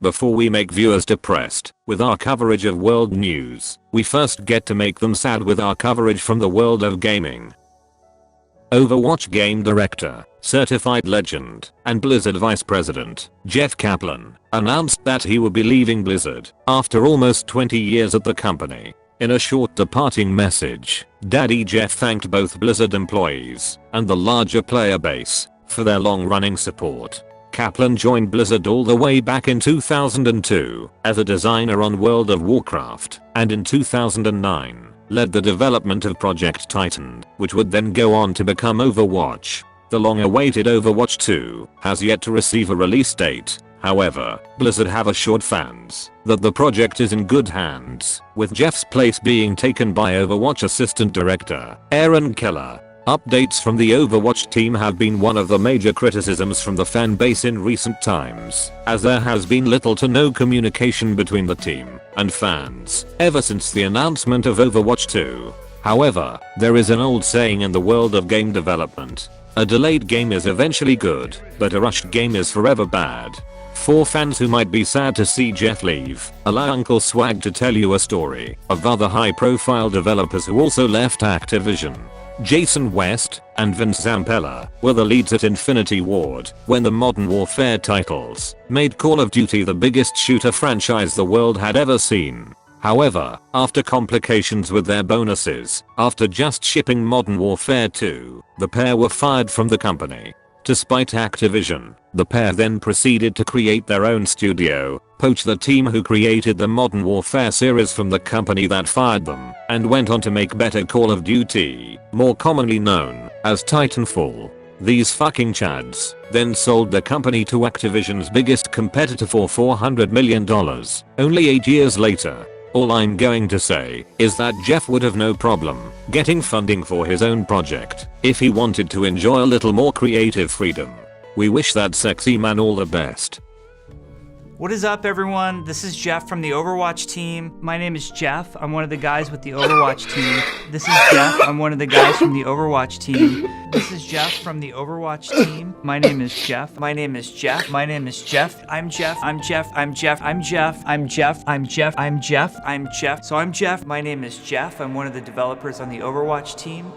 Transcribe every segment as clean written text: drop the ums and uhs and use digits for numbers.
Before we make viewers depressed with our coverage of world news, we first get to make them sad with our coverage from the world of gaming. Overwatch game director, certified legend, and Blizzard vice president, Jeff Kaplan, announced that he would be leaving Blizzard after almost 20 years at the company. In a short departing message, Daddy Jeff thanked both Blizzard employees and the larger player base for their long-running support. Kaplan joined Blizzard all the way back in 2002 as a designer on World of Warcraft, and in 2009 led the development of Project Titan, which would then go on to become Overwatch. The long-awaited Overwatch 2 has yet to receive a release date. However, Blizzard have assured fans that the project is in good hands, with Jeff's place being taken by Overwatch Assistant Director Aaron Keller. Updates from the Overwatch team have been one of the major criticisms from the fan base in recent times, as there has been little to no communication between the team and fans ever since the announcement of Overwatch 2. However, there is an old saying in the world of game development: a delayed game is eventually good, but a rushed game is forever bad. For fans who might be sad to see Jeff leave, allow Uncle Swag to tell you a story of other high-profile developers who also left Activision. Jason West and Vince Zampella were the leads at Infinity Ward when the Modern Warfare titles made Call of Duty the biggest shooter franchise the world had ever seen. However, after complications with their bonuses, after just shipping Modern Warfare 2, the pair were fired from the company. Despite Activision, the pair then proceeded to create their own studio, poach the team who created the Modern Warfare series from the company that fired them, and went on to make better Call of Duty, more commonly known as Titanfall. These fucking chads then sold the company to Activision's biggest competitor for $400 million, only 8 years later. All I'm going to say is that Jeff would have no problem getting funding for his own project if he wanted to enjoy a little more creative freedom. We wish that sexy man all the best. What is up, everyone? This is Jeff from the Overwatch team. My name is Jeff. I'm one of the guys with the Overwatch team. This is Jeff. I'm one of the guys from the Overwatch team. This is Jeff from the Overwatch team. My name is Jeff. My name is Jeff. My name is Jeff. I'm Jeff. I'm Jeff. I'm Jeff. I'm Jeff. I'm Jeff. I'm Jeff. I'm Jeff. I'm Jeff. So I'm Jeff. My name is Jeff. I'm one of the developers on the Overwatch team.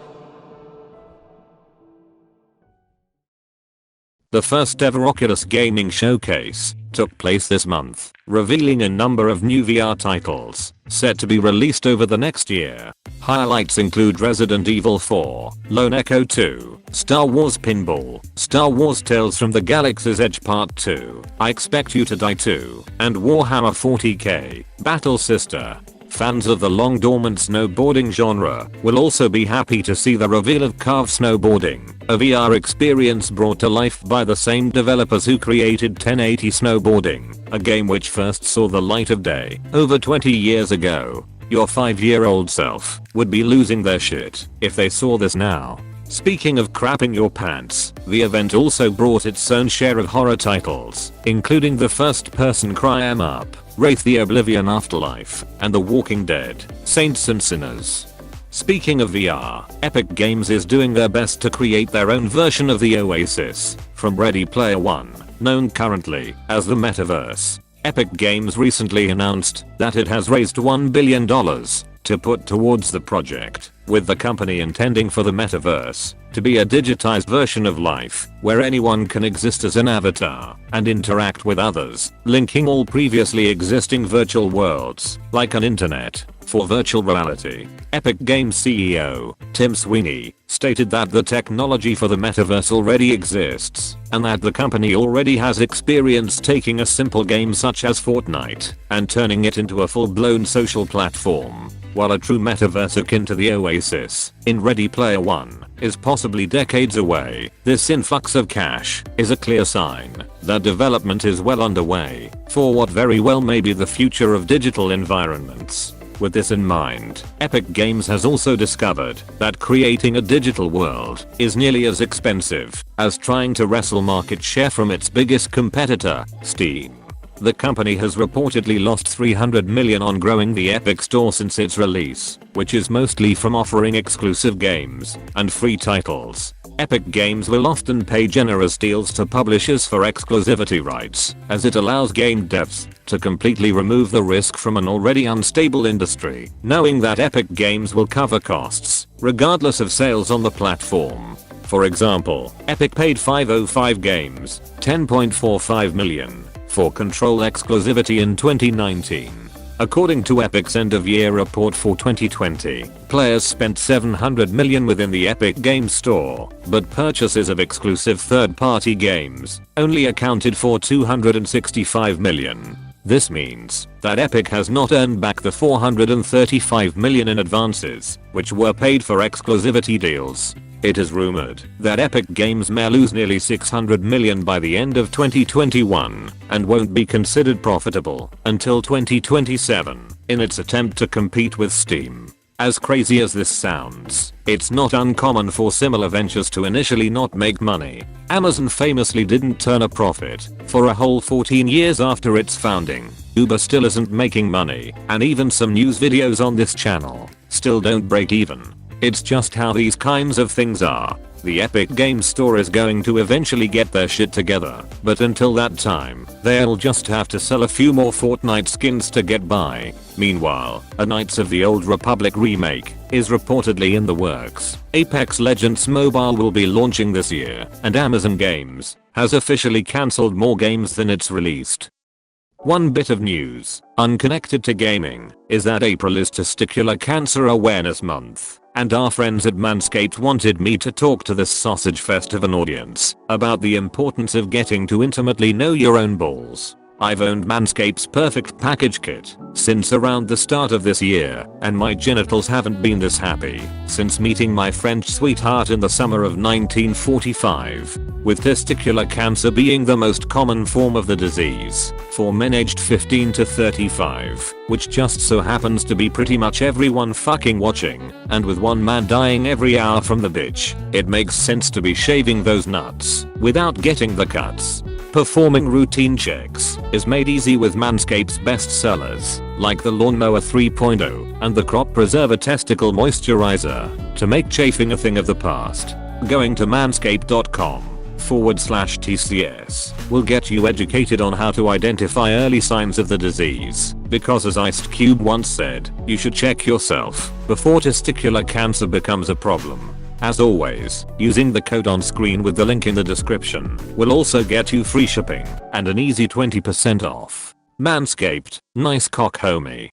The first ever Oculus gaming showcase took place this month, revealing a number of new VR titles set to be released over the next year. Highlights include Resident Evil 4, Lone Echo 2, Star Wars Pinball, Star Wars Tales from the Galaxy's Edge Part 2, I Expect You to Die 2, and Warhammer 40k, Battle Sister. Fans of the long dormant snowboarding genre will also be happy to see the reveal of Carve Snowboarding, a VR experience brought to life by the same developers who created 1080 Snowboarding, a game which first saw the light of day over 20 years ago. Your 5-year-old self would be losing their shit if they saw this now. Speaking of crapping your pants, the event also brought its own share of horror titles, including the first-person Cry 'Em Up, Wraith the Oblivion Afterlife, and The Walking Dead, Saints and Sinners. Speaking of VR, Epic Games is doing their best to create their own version of the Oasis from Ready Player One, known currently as the Metaverse. Epic Games recently announced that it has raised $1 billion to put towards the project, with the company intending for the Metaverse to be a digitized version of life where anyone can exist as an avatar and interact with others, linking all previously existing virtual worlds like an internet for virtual reality. Epic Games CEO Tim Sweeney stated that the technology for the metaverse already exists and that the company already has experience taking a simple game such as Fortnite and turning it into a full-blown social platform. While a true metaverse akin to the Oasis in Ready Player One is possibly decades away, this influx of cash is a clear sign that development is well underway for what very well may be the future of digital environments. With this in mind, Epic Games has also discovered that creating a digital world is nearly as expensive as trying to wrestle market share from its biggest competitor, Steam. The company has reportedly lost $300 million on growing the Epic Store since its release, which is mostly from offering exclusive games and free titles. Epic Games will often pay generous deals to publishers for exclusivity rights, as it allows game devs to completely remove the risk from an already unstable industry, knowing that Epic Games will cover costs, regardless of sales on the platform. For example, Epic paid 505 Games $10.45 million for Control exclusivity in 2019. According to Epic's end-of-year report for 2020, players spent $700 million within the Epic Games Store, but purchases of exclusive third-party games only accounted for $265 million. This means that Epic has not earned back the $435 million in advances, which were paid for exclusivity deals. It is rumored that Epic Games may lose nearly $600 million by the end of 2021 and won't be considered profitable until 2027 in its attempt to compete with Steam. As crazy as this sounds, it's not uncommon for similar ventures to initially not make money. Amazon famously didn't turn a profit for a whole 14 years after its founding. Uber still isn't making money, and even some news videos on this channel still don't break even. It's just how these kinds of things are. The Epic Games Store is going to eventually get their shit together, but until that time, they'll just have to sell a few more Fortnite skins to get by. Meanwhile, a Knights of the Old Republic remake is reportedly in the works. Apex Legends Mobile will be launching this year, and Amazon Games has officially cancelled more games than it's released. One bit of news, unconnected to gaming, is that April is Testicular Cancer Awareness Month, and our friends at Manscaped wanted me to talk to this sausage fest of an audience about the importance of getting to intimately know your own balls. I've owned Manscaped's Perfect Package Kit since around the start of this year, and my genitals haven't been this happy since meeting my French sweetheart in the summer of 1945. With testicular cancer being the most common form of the disease for men aged 15 to 35, which just so happens to be pretty much everyone fucking watching, and with one man dying every hour from the bitch, it makes sense to be shaving those nuts without getting the cuts. Performing routine checks is made easy with Manscaped's best sellers, like the Lawnmower 3.0 and the Crop Preserver Testicle Moisturizer, to make chafing a thing of the past. Going to manscaped.com/TCS will get you educated on how to identify early signs of the disease, because as Ice Cube once said, you should check yourself before testicular cancer becomes a problem. As always, using the code on screen with the link in the description will also get you free shipping and an easy 20% off. Manscaped, nice cock homie.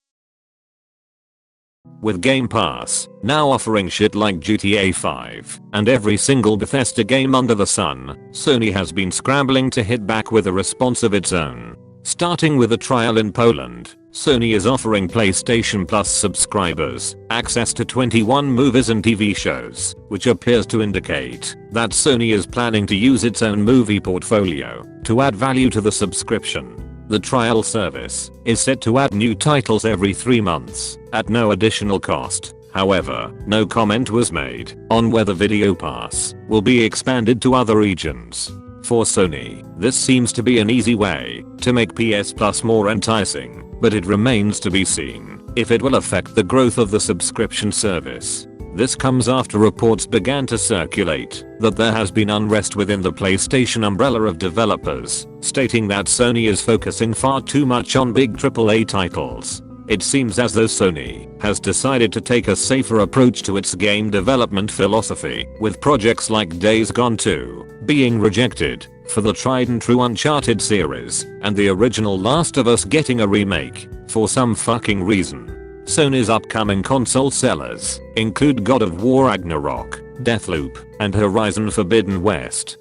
With Game Pass now offering shit like GTA 5 and every single Bethesda game under the sun, Sony has been scrambling to hit back with a response of its own. Starting with a trial in Poland, Sony is offering PlayStation Plus subscribers access to 21 movies and TV shows, which appears to indicate that Sony is planning to use its own movie portfolio to add value to the subscription. The trial service is set to add new titles every 3 months at no additional cost. However, no comment was made on whether Video Pass will be expanded to other regions. For Sony, this seems to be an easy way to make PS Plus more enticing, but it remains to be seen if it will affect the growth of the subscription service. This comes after reports began to circulate that there has been unrest within the PlayStation umbrella of developers, stating that Sony is focusing far too much on big AAA titles. It seems as though Sony has decided to take a safer approach to its game development philosophy, with projects like Days Gone 2 being rejected for the tried and true Uncharted series, and the original Last of Us getting a remake for some fucking reason. Sony's upcoming console sellers include God of War Ragnarok, Deathloop, and Horizon Forbidden West.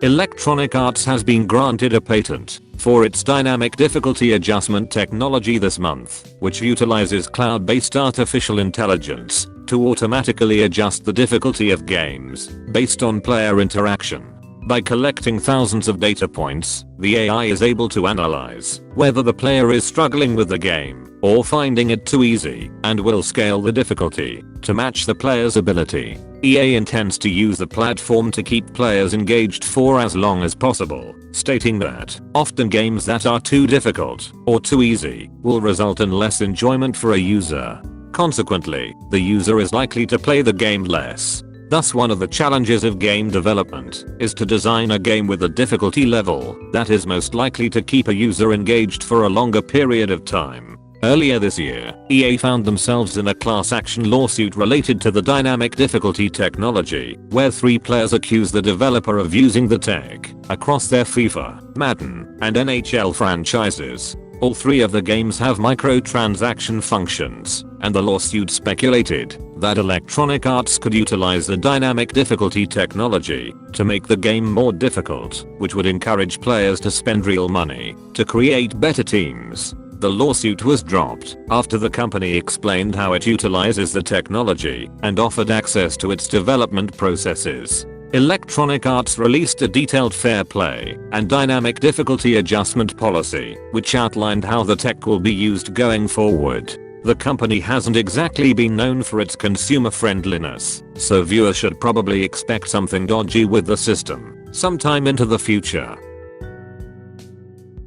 Electronic Arts has been granted a patent for its dynamic difficulty adjustment technology this month, which utilizes cloud-based artificial intelligence to automatically adjust the difficulty of games based on player interaction. By collecting thousands of data points, the AI is able to analyze whether the player is struggling with the game or finding it too easy, and will scale the difficulty to match the player's ability. EA intends to use the platform to keep players engaged for as long as possible, stating that often games that are too difficult or too easy will result in less enjoyment for a user. Consequently, the user is likely to play the game less. Thus one of the challenges of game development is to design a game with a difficulty level that is most likely to keep a user engaged for a longer period of time. Earlier this year, EA found themselves in a class action lawsuit related to the dynamic difficulty technology, where 3 players accused the developer of using the tech across their FIFA, Madden, and NHL franchises. All 3 of the games have microtransaction functions, and the lawsuit speculated that Electronic Arts could utilize the dynamic difficulty technology to make the game more difficult, which would encourage players to spend real money to create better teams. The lawsuit was dropped after the company explained how it utilizes the technology and offered access to its development processes. Electronic Arts released a detailed fair play and dynamic difficulty adjustment policy, which outlined how the tech will be used going forward. The company hasn't exactly been known for its consumer friendliness, so viewers should probably expect something dodgy with the system sometime into the future.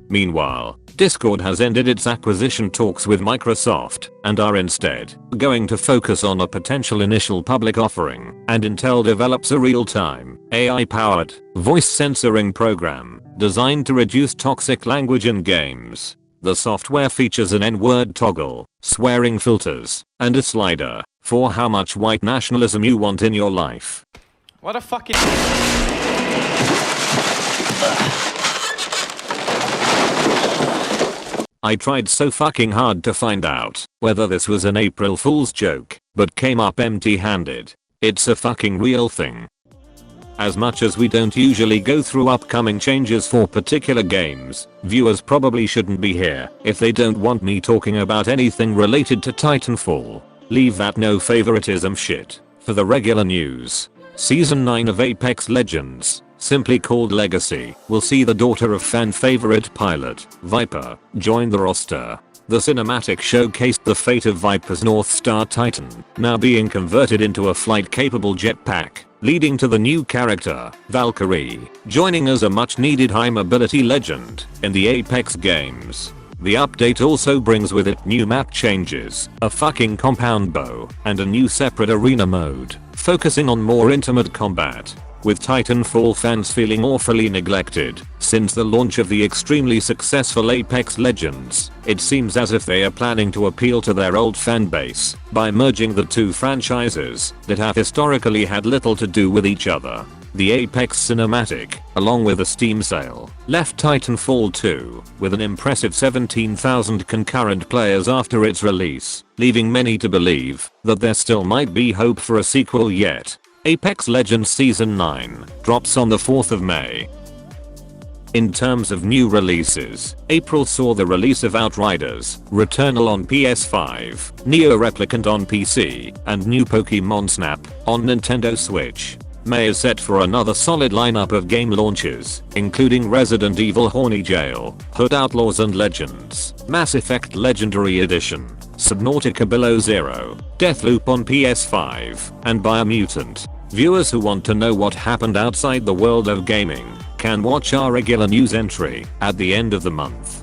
Meanwhile, Discord has ended its acquisition talks with Microsoft and are instead going to focus on a potential initial public offering, and Intel develops a real-time, AI-powered, voice censoring program designed to reduce toxic language in games. The software features an N-word toggle, swearing filters, and a slider for how much white nationalism you want in your life. What a fucking... I tried so fucking hard to find out whether this was an April Fool's joke, but came up empty-handed. It's a fucking real thing. As much as we don't usually go through upcoming changes for particular games, viewers probably shouldn't be here if they don't want me talking about anything related to Titanfall. Leave that no favoritism shit for the regular news. Season 9 of Apex Legends, simply called Legacy, will see the daughter of fan favorite pilot, Viper, join the roster. The cinematic showcased the fate of Viper's North Star Titan, now being converted into a flight-capable jetpack, leading to the new character, Valkyrie, joining as a much-needed high-mobility legend in the Apex games. The update also brings with it new map changes, a fucking compound bow, and a new separate arena mode, focusing on more intimate combat. With Titanfall fans feeling awfully neglected since the launch of the extremely successful Apex Legends, it seems as if they are planning to appeal to their old fan base by merging the 2 franchises that have historically had little to do with each other. The Apex cinematic, along with a Steam sale, left Titanfall 2 with an impressive 17,000 concurrent players after its release, leaving many to believe that there still might be hope for a sequel yet. Apex Legends Season 9 drops on the 4th of May. In terms of new releases, April saw the release of Outriders, Returnal on PS5, Neo Replicant on PC, and new Pokemon Snap on Nintendo Switch. May is set for another solid lineup of game launches, including Resident Evil Horny Jail, Hood Outlaws and Legends, Mass Effect Legendary Edition, Subnautica Below Zero, Deathloop on PS5, and Biomutant. Viewers who want to know what happened outside the world of gaming can watch our regular news entry at the end of the month.